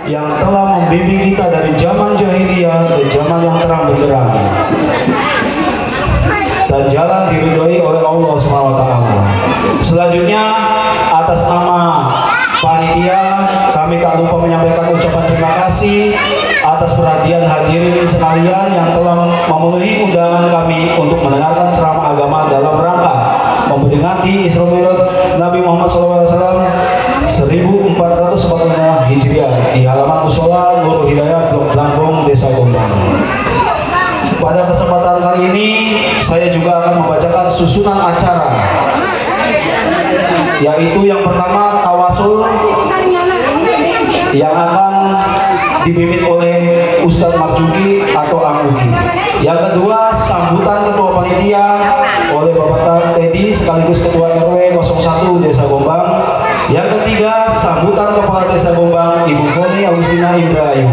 yang telah membimbing kita dari zaman jahiliyah ke zaman yang terang benderang dan jalan diridhoi oleh Allah SWT. Selanjutnya, atas nama panitia kami tak lupa menyampaikan ucapan terima kasih atas perhatian hadirin sekalian yang telah memenuhi undangan kami untuk mendengarkan ceramah agama dalam rangka memperingati Isra Mi'raj Nabi Muhammad SAW 1445 Hijriah di halaman Musola Nurul Hidayah Blok Lampung, Desa Gombang. Pada kesempatan kali ini saya juga akan membacakan susunan acara, yaitu yang pertama tawasul yang akan dipimpin oleh Ustadz Marjuki atau Angguki. Yang kedua, sambutan ketua panitia oleh Bapak Teddy sekaligus ketua RW 01 Desa Gombang. Yang ketiga, sambutan kepala Desa Gombang Ibu Foni Agustina Ibrahim.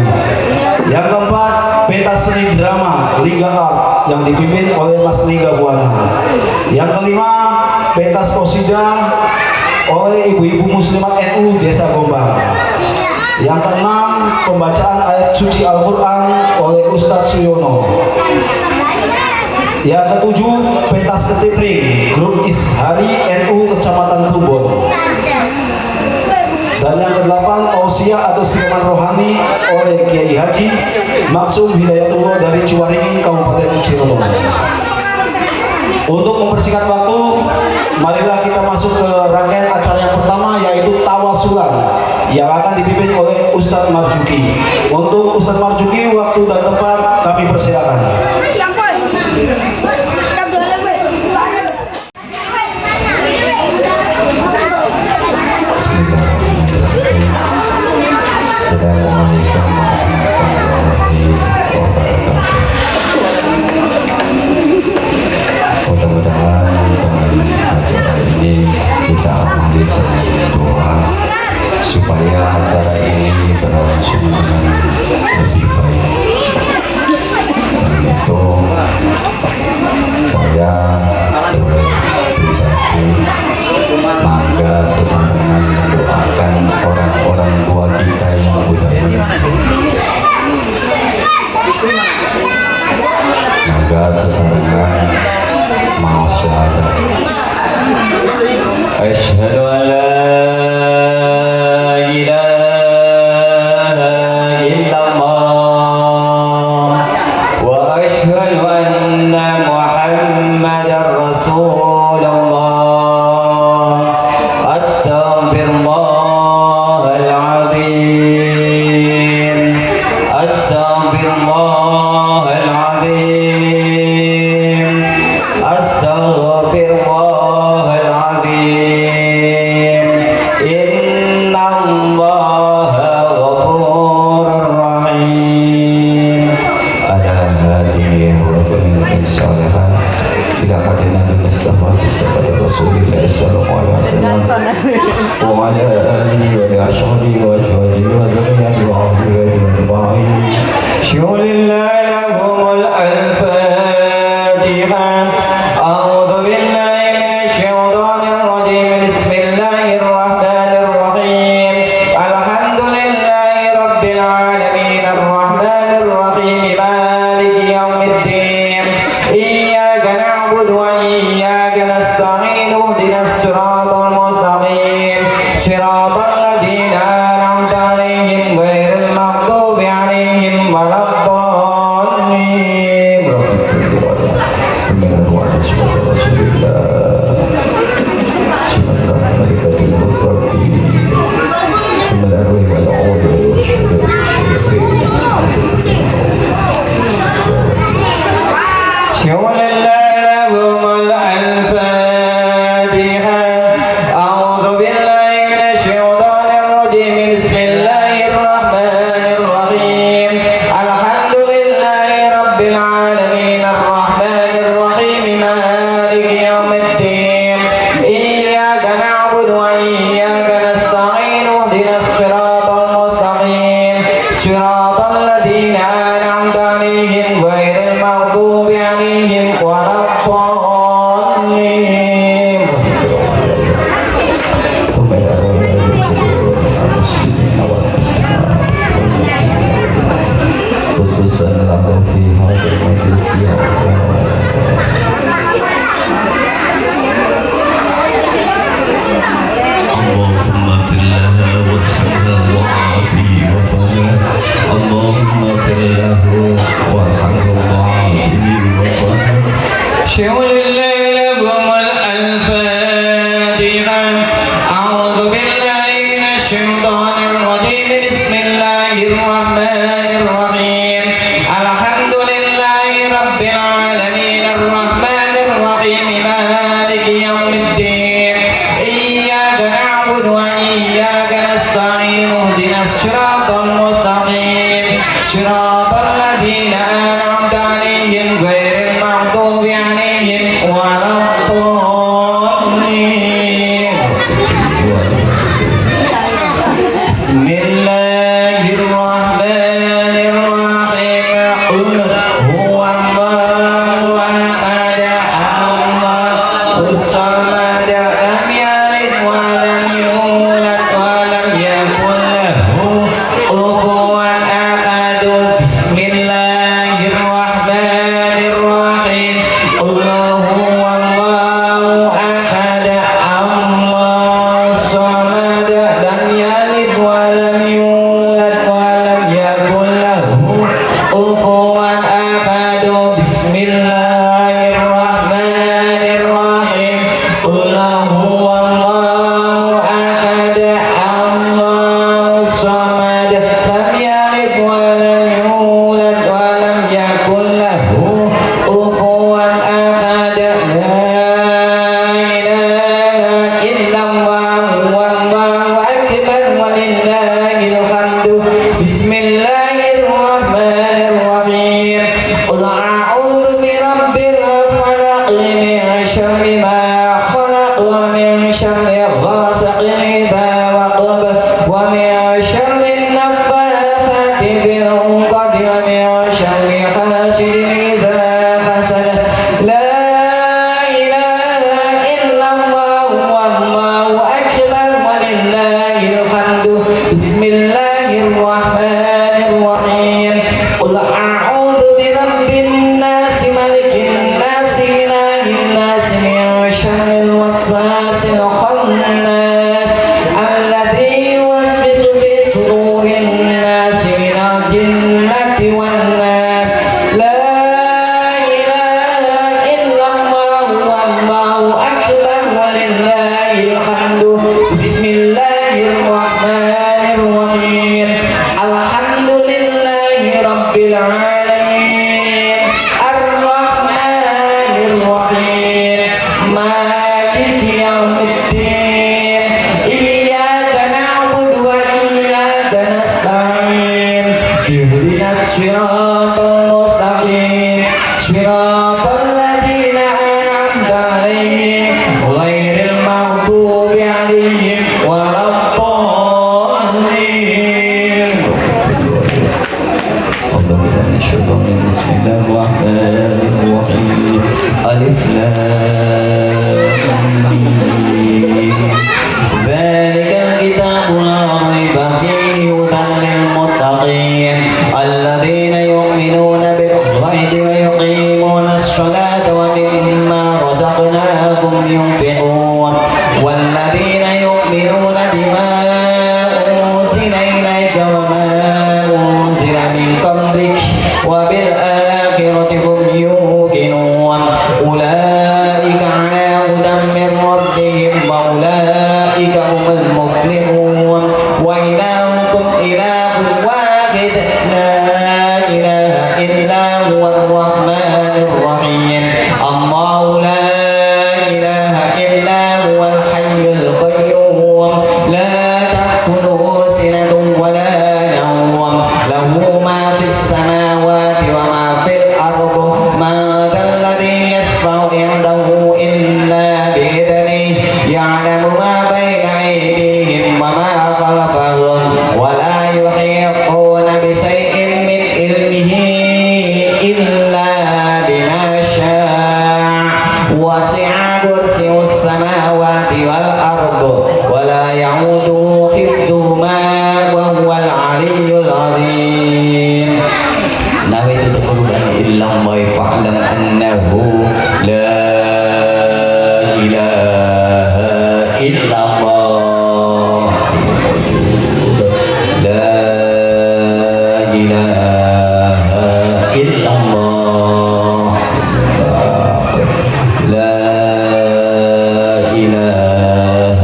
Yang keempat, pentas seni drama Liga Art yang dipimpin oleh Mas Liga Buana. Yang kelima, pentas qosidah oleh ibu-ibu muslimat NU Desa Gombang. Yang keenam, pembacaan ayat suci Al-Quran oleh Ustadz Suyono. Yang ketujuh, pentas ketipring grup Ishari NU Kecamatan Tumbon. Dan yang kedelapan, tausiah atau siraman rohani oleh Kiai Haji Maksum Hidayatullah dari Ciwaringin, Kabupaten Cirebon. Untuk mempersingkat waktu, marilah kita masuk ke rangkaian acara yang pertama, yaitu tawasulan yang akan dipimpin oleh Ustadz Marjuki. Untuk Ustadz Marjuki, waktu dan tempat kami persilakan. Assalamualaikum warahmatullahi wabarakatuh. Mudah-mudahan dengan acara ini kita awali dengan doa supaya acara ini berlangsung dengan lebih baik. Dan itu saya pribadi mangga sesambangan mendoakan orang-orang tua kita yang sudah meninggal. Mangga sesambangan mau syahadat. Asyhadu an la ilaha illallah wa asyhadu anna Muhammadar Rasulullah. أعوذ بالله من الشيطان وإياك نستعين اهدنا الصراط المستقيم صراط الذين أنعمت عليهم غير المغضوب عليهم ولا الضالين بسم الله الرحمن الرحيم قل هو الله أحد الله الصمد لم يلد ولم يولد ولم يكن له كفوا أحد بسم الله الرحمن الرحيم قل هو الله أحد الله الصمد لم يلد ولم يولد ولم يكن له كفوا أحد بسم الله الرحمن الرحيم قل هو الله أحد الله الصمد لم يلد ولم يولد ولم يكن له كفوا أحد لا إله إلا الله والله أكبر ولله الحمد بسم الله الرحمن الرحيم قل أعوذ برب الفلق من شر ما خلق ومن شر غاسق إذا وقب ومن شر النفاثات في العقد ومن شر حاسد إذا حسد لا إله إلا الله والله أكبر ولله الحمد بسم الله الرحمن الرحيم قل أعوذ برب الناس ملك الناس إله الناس من شر الوسواس الخناس الذي يوسوس في صدور الناس من الجنة والناس لا إله إلا الله والله أكبر ولله الحمد بسم الله الرحمن الرحيم الحمد لله رب العالمين الرحمن الرحيم مالك يوم الدين إياك نعبد وإياك نستعين اهدنا الصراط المستقيم صراط الذين أنعمت عليهم غير المغضوب عليهم ولا الضالين بسم الله الرحمن الرحيم ألف لام ميم ذلك الكتاب لا ريب فيه هدى للمتقين الذين يؤمنون بالغيب ويقيمون الصلاة ومما رزقناهم ينفقون والذين يؤمنون بما أنزل إليك وما أنزل من قبلك وبالآخرة هم يوقنون أولئك على هدى من ربهم وأولئك هم المفلحون وإلهكم إله واحد لا إله إلا هو الرحمن الرحيم الله لا إله إلا هو الحي القيوم لا تأخذه سنة ولا نوم له ما في السماوات وما في الأرض من ذا الذي يشفع عنده إلا بإذنه يعلم ما بين أيديهم وما خلفهم ولا يحيطون بشيء من علمه إلا بما شاء وسع كرسيه السماوات والأرض ولا يعوده حفظهما وهو العلي العظيم نويت تقربا إلا الله فاعلم أنه لا إله إلا الله لا إله إلا الله لا إله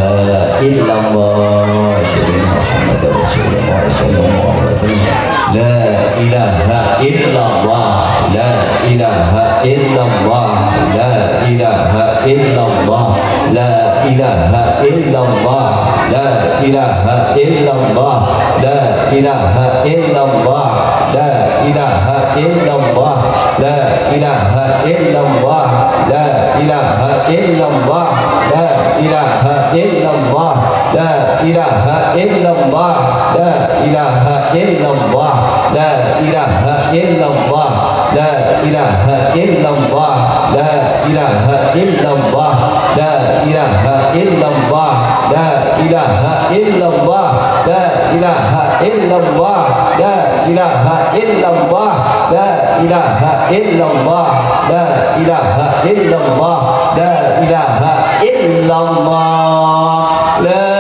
إلا الله سيدنا محمد رسول الله صلى الله عليه وسلم لا إله إلا الله لا إله إلا الله لا إله إلا الله لا إله إلا الله la ilaha illallah, la ilaha illallah, la ilaha illallah, la ilaha illallah, la ilaha illallah, la ilaha illallah, la ilaha illallah, la ilaha illallah, la ilaha illallah, la ilaha illallah, la ilaha illallah, la ilaha illallah, la ilaha illallah, la ilaha illallah, la ilaha illallah, la ilaha illallah, la ilaha illallah, la ilaha illallah, la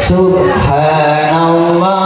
Subhanallah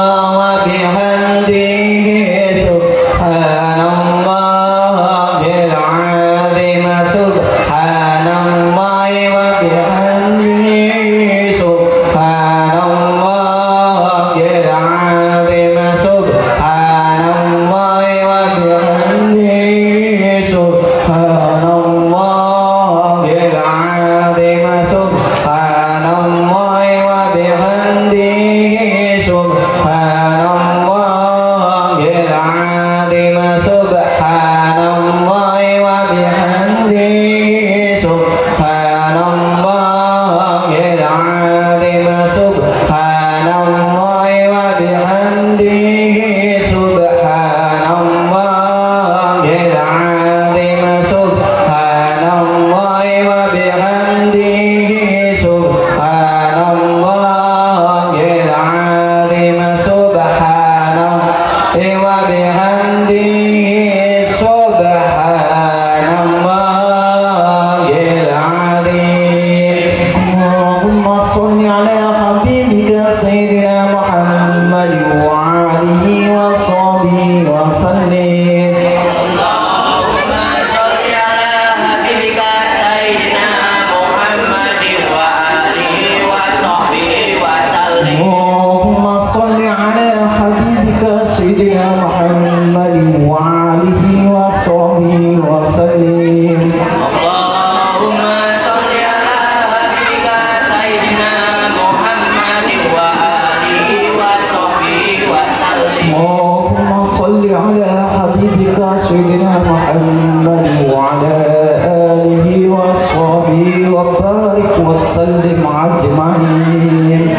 bihamdihi subhanallahil azim subhanallah wa bihamdihi subhanallahil azim subhanallah wa bihamdihi subhanallahil azim. Allahumma sholli ala habibika sayyidina Muhammad wa alihi wa sahbihi wa sallim. Allahumma sholli ala habibika sayyidina Muhammad wa alihi wa sahbihi wa sallim. اللهم صل على حبيبك سيدنا محمد وعلى آله وصحبه وبارك وسلم أجمعين.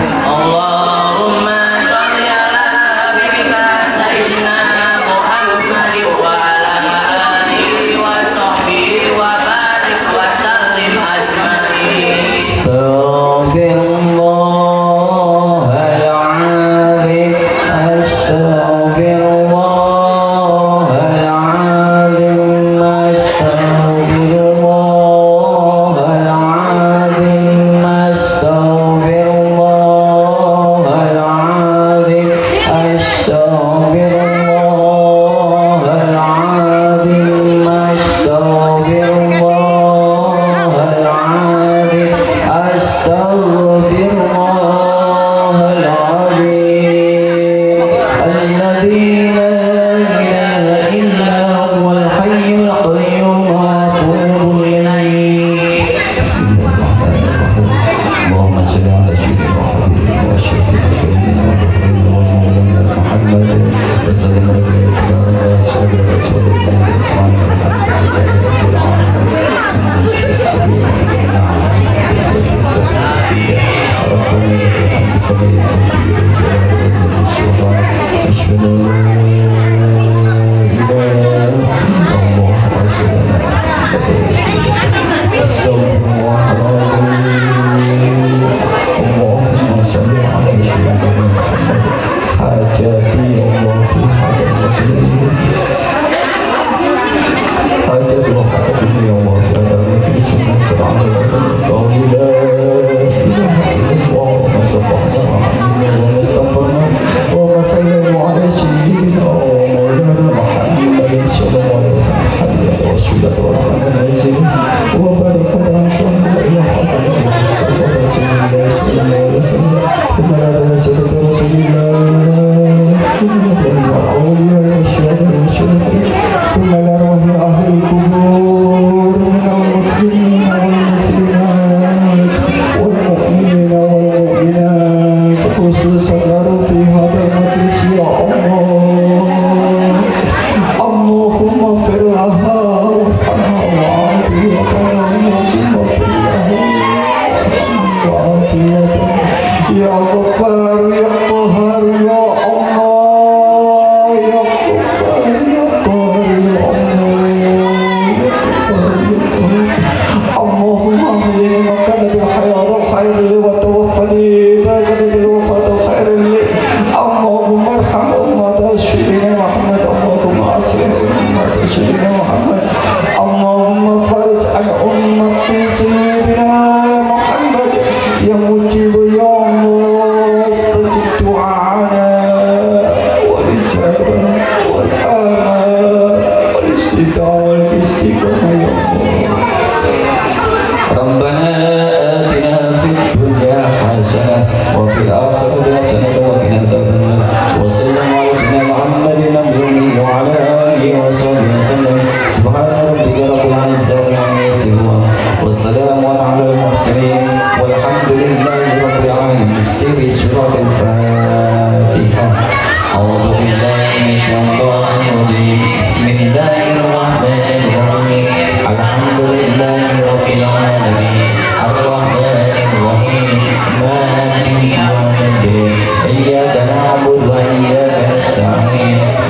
أستغفر الله العظيم أستغفر الله العظيم أستغفر الله العظيم أستغفر الله العظيم أستغفر الله العظيم أستغفر الله العظيم أستغفر الله العظيم الذي لا إله إلا هو الحي القيوم وأتوب إليه. بسم الله الرحمن الرحيم. اللهم صل على سيدنا محمد وعلى آله وصحبه وسلم محمد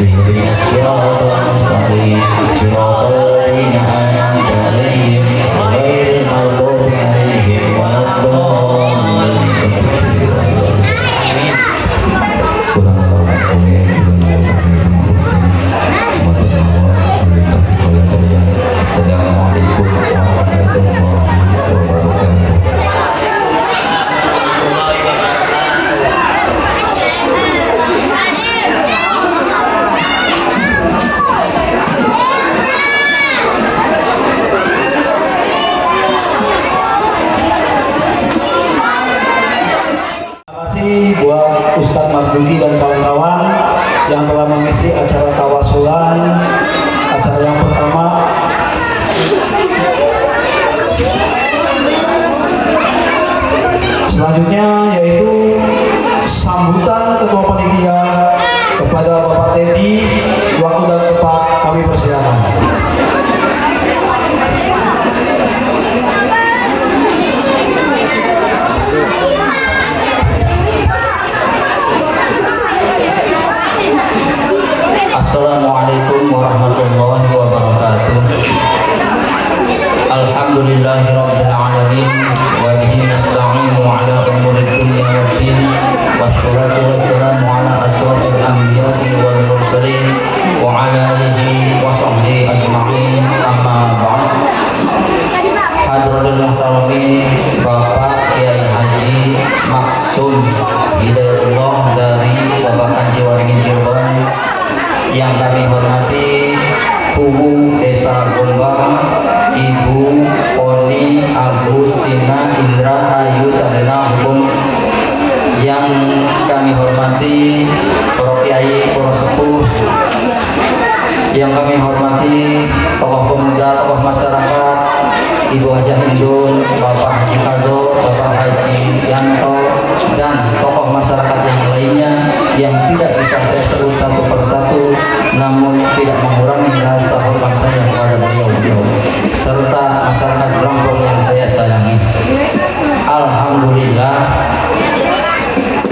اهدنا الصراط المستقيم صراط الذين أنعمت عليهم غير المغضوب عليهم ولا الضالين. Assalamualaikum warahmatullahi wabarakatuh. Terima kasih buat Ustadz Marjuki dan kawan-kawan yang telah mengisi acara tawasulan, acara yang pertama. Selanjutnya yaitu sambutan ketua panitia kepada Bapak Teddy. Waktu dan tempat kami persilakan. Assalamualaikum warahmatullahi wabarakatuh. Alhamdulillahirabbil alamin wa bihi nasta'inu ala umuri dunya waddin wassalatu wassalamu ala asyrofil anbiya'i wal mursalin wa ala alihi wa sahbihi ajma'in, amma ba'd. Hadratul muhtaramin Bapak Kiai Haji Maksum Hidayatullah dari Babakan Ciwaringin Cirebon, yang kami hormati Fubu Desa Gombang, Ibu Poni Agustina Indra Ayu Sadena Hukum, yang kami hormati para kiai, para sepuh, yang kami hormati tokoh pemuda, tokoh masyarakat, Ibu Hajah Indun, Bapak Haji Kado, Bapak Haji Yanto, dan tokoh masyarakat yang lainnya yang tidak bisa saya sebut satu persatu, namun tidak mengurangi rasa hormat saya kepada beliau-beliau serta masyarakat Blangkong yang saya sayangi. Alhamdulillah,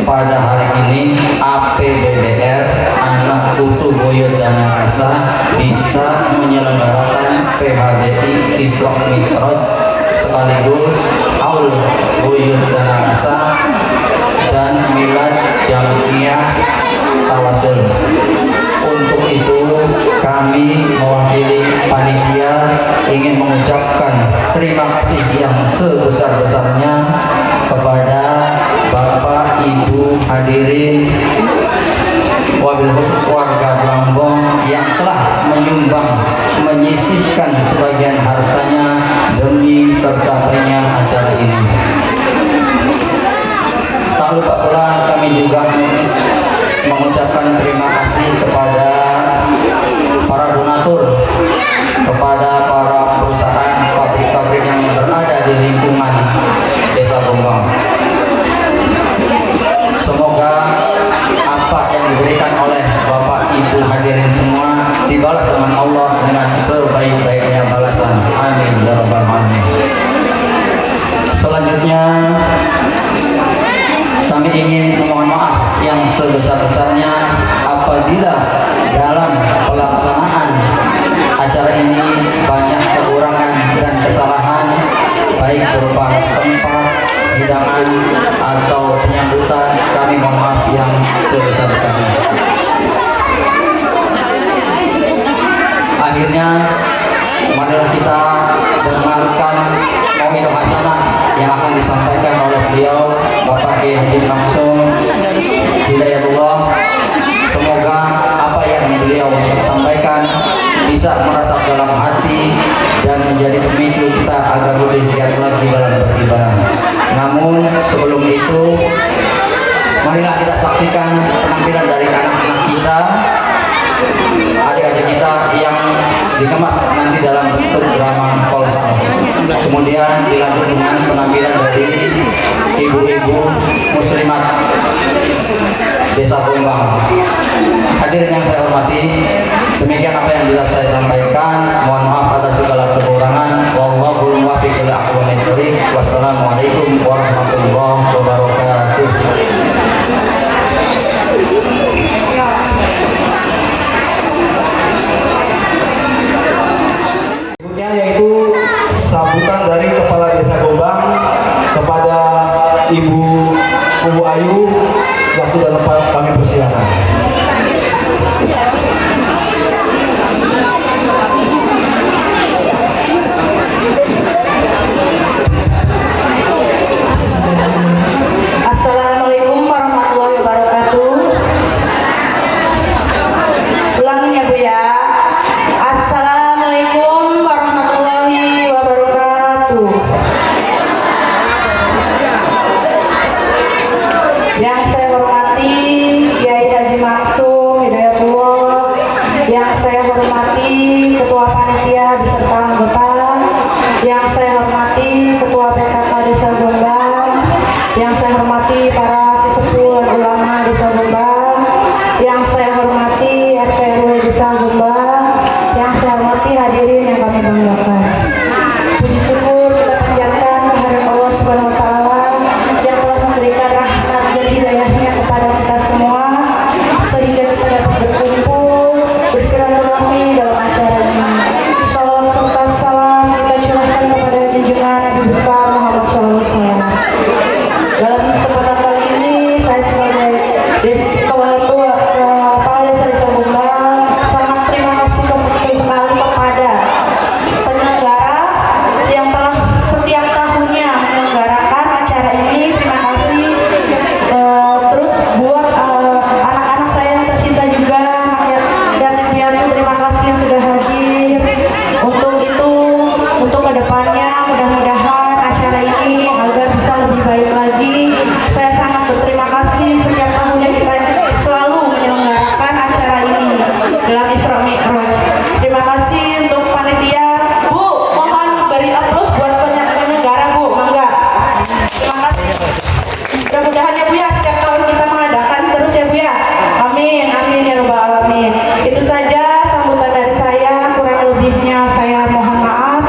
pada hari ini APBBR Anak Putu Boyod Dana Rasa bisa menyelenggarakan PHDI Isra Mi'raj sekaligus Haul Boyod Dana Rasa dan Milad Jamiyah Tawasul. Untuk itu kami mewakili panitia ingin mengucapkan terima kasih yang sebesar-besarnya kepada Bapak Ibu hadirin, wabil khusus warga Blangkong yang telah menyisihkan sebagian hartanya demi tercapainya acara ini. Tak lupa pula kami juga mengucapkan terima kasih kepada para donatur, kepada para perusahaan pabrik-pabrik yang berada di lingkungan Desa Gombang. Semoga apa yang diberikan oleh Bapak Ibu hadirin semua dibalas dengan Allah dengan sebaik-baiknya balasan. Amin ya rabbal alamin. Selanjutnya kami ingin memohon maaf yang sebesar-besarnya apabila dalam pelaksanaan acara ini banyak kekurangan dan kesalahan, baik berupa tempat, hidangan, atau penyambutan. Kami mohon maaf yang sebesar-besarnya. Akhirnya marilah kita dengarkan mau'idhah hasanah yang akan disampaikan oleh beliau Bapak Kiai Haji Maksum Hidayatullah. Semoga apa yang beliau sampaikan bisa merasak dalam hati dan menjadi pemicu kita agar lebih giat lagi dalam beribadah. Namun sebelum itu, marilah kita saksikan penampilan dari anak-anak kita, adik-adik kita yang dikemas nanti dalam bentuk drama kolosal. Kemudian dilanjut dengan penampilan dari ibu-ibu muslimat Desa Gombang. Hadirin yang saya hormati, demikian apa yang bisa saya sampaikan. Mohon maaf atas segala kekurangan. Wallahul muwaffiq ila aqwamit thoriq. Wassalamualaikum warahmatullahi wabarakatuh. Yang saya hormati RT RW Desa Gombang, yang saya hormati hadirin yang kami banggakan. Puji syukur kita panjatkan kehadirat Allah Subhanahu wa taala yang telah memberikan rahmat dan hidayahnya kepada kita semua sehingga kita dapat berkumpul bersilaturahmi dalam acara ini. Salawat serta salam kita curahkan kepada junjungan Nabi besar Muhammad SAW. Dalam kesempatan kali ini saya sebagai kepala desa Desa Gombang sangat terima kasih sekali kepada penyelenggara yang telah setiap tahunnya menyelenggarakan acara ini. Terima kasih. Terus buat anak-anak saya yang tercinta juga, rakyat dan piatu, terima kasih yang sudah hadir. Untuk itu, untuk kedepannya mudah-mudahan acara ini agar bisa lebih baik lagi. Saya sangat berterima kasih setiap tahunnya kita selalu menyelenggarakan acara ini dalam Isra Mi'raj. Terima kasih untuk panitia. Bu, mohon beri aplaus buat penyelenggara, Bu. Mangga. Terima kasih. Mudah-mudahan ya Bu ya, setiap tahun kita mengadakan terus ya Bu ya. Amin, amin ya Rabbal Alamin. Itu saja sambutan dari saya, kurang lebihnya saya mohon maaf.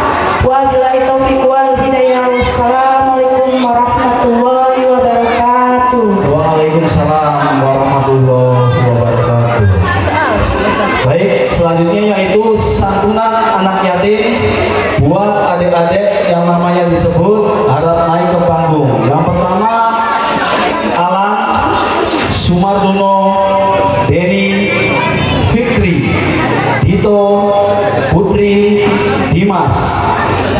Wabillahi taufiq wal hidayah. Wassalamualaikum warahmatullahi wabarakatuh. Waalaikumsalam warahmatullahi wabarakatuh. Baik, selanjutnya yaitu santunan anak yatim buat adik-adik yang namanya disebut harap naik ke panggung. Yang pertama Alan, Sumardono, Denny, Fikri, Dito, Putri, Dimas,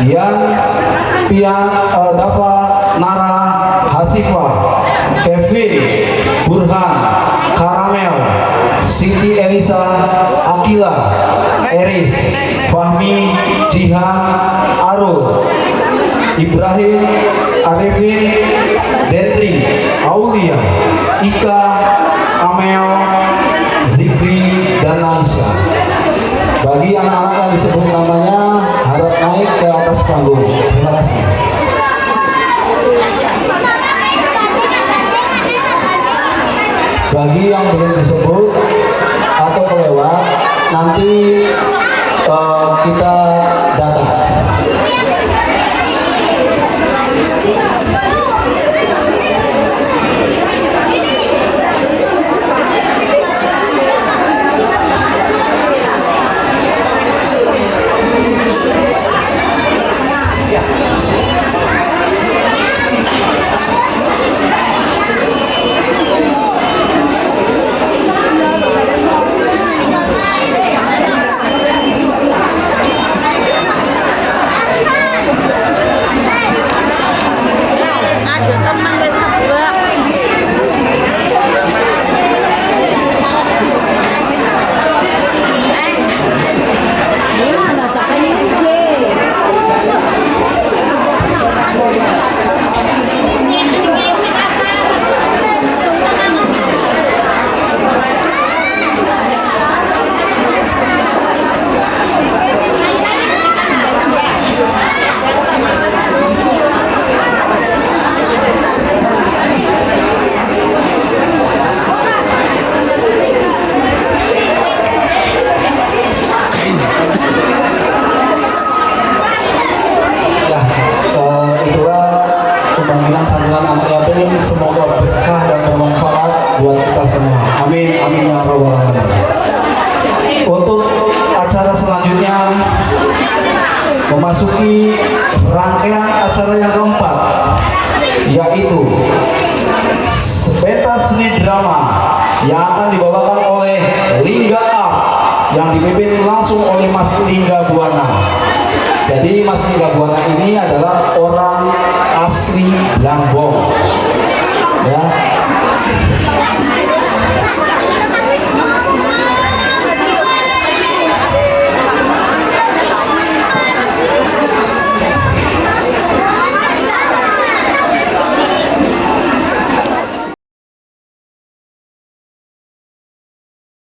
Dian, Pia, Dava, Nara, Hasifa, Kevin, Burhan, Karamel, Siti Elisa, Akila, Eris, Fahmi, Jihan, Arul, Ibrahim, Arifin, Dendri, Aulia, Ika, Amel, Zikri, dan Naisa. Bagi anak-anak yang disebut namanya harap naik ke atas panggung. Terima kasih. Bagi yang belum disebut atau kelewat, nanti kita data. Semoga berkah dan bermanfaat buat kita semua. Amin, amin ya rabbal alamin. Untuk acara selanjutnya memasuki rangkaian acara yang keempat, yaitu pentas seni drama yang akan dibawakan oleh Lingga Art yang dipimpin langsung oleh Mas Lingga Buana. Jadi Mas Lingga Buana ini adalah orang asli Langbong.